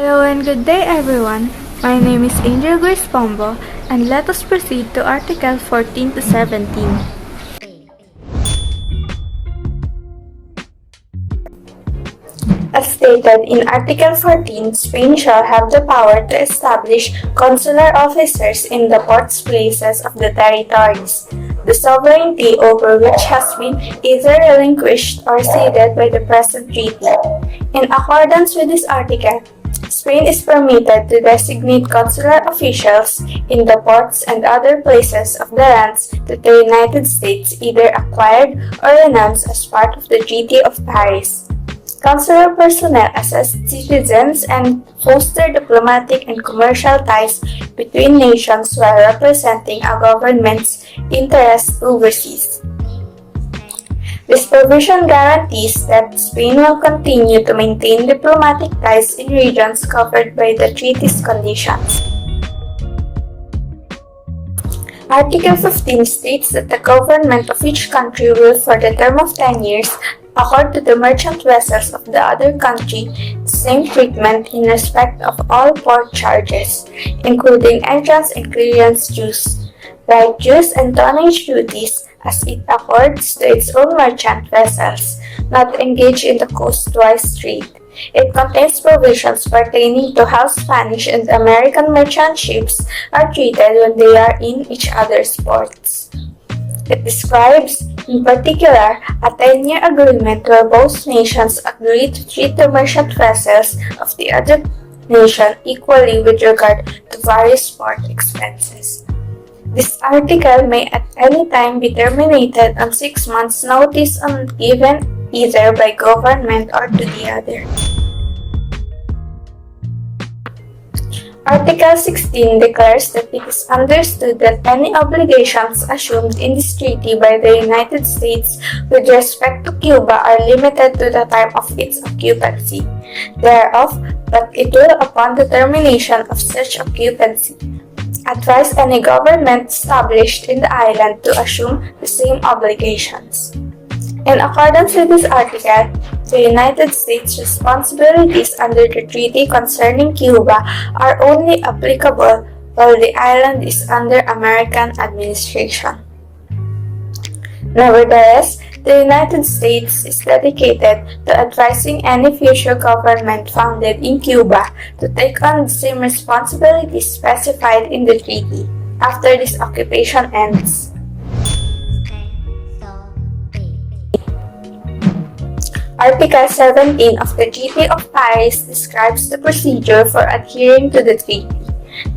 Hello and good day everyone. My name is Angel Grace Pombo and let us proceed to Article 14 to 17. As stated in Article 14, Spain shall have the power to establish consular officers in the ports places of the territories, the sovereignty over which has been either relinquished or ceded by the present treaty. In accordance with this article, Spain is permitted to designate consular officials in the ports and other places of the lands that the United States either acquired or renounced as part of the Treaty of Paris. Consular personnel assist citizens and foster diplomatic and commercial ties between nations while representing a government's interests overseas. This provision guarantees that Spain will continue to maintain diplomatic ties in regions covered by the treaty's conditions. Article 15 states that the government of each country will, for the term of 10 years, accord to the merchant vessels of the other country the same treatment in respect of all port charges, including entrance and clearance dues, right dues and tonnage duties, as it accords to its own merchant vessels, not engaged in the coastwise trade. It contains provisions pertaining to how Spanish and American merchant ships are treated when they are in each other's ports. It describes, in particular, a 10-year agreement where both nations agree to treat the merchant vessels of the other nation equally with regard to various port expenses. This article may at any time be terminated on 6 months' notice given either by government or to the other. Article 16 declares that it is understood that any obligations assumed in this treaty by the United States with respect to Cuba are limited to the time of its occupancy thereof, but it will, upon the termination of such occupancy, advise any government established in the island to assume the same obligations. In accordance with this article, the United States' responsibilities under the treaty concerning Cuba are only applicable while the island is under American administration. Nevertheless, the United States is dedicated to advising any future government founded in Cuba to take on the same responsibilities specified in the treaty after this occupation ends. Article 17 of the Treaty of Paris describes the procedure for adhering to the treaty.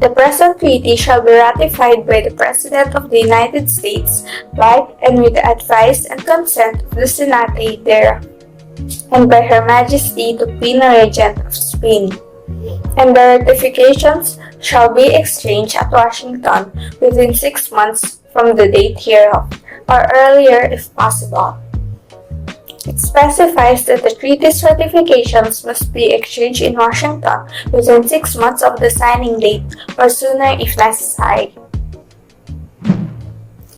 The present treaty shall be ratified by the President of the United States by and with the advice and consent of the Senate thereof, and by Her Majesty the Queen Regent of Spain. And the ratifications shall be exchanged at Washington within 6 months from the date hereof, or earlier if possible. It specifies that the treaty's ratifications must be exchanged in Washington within 6 months of the signing date, or sooner if necessary.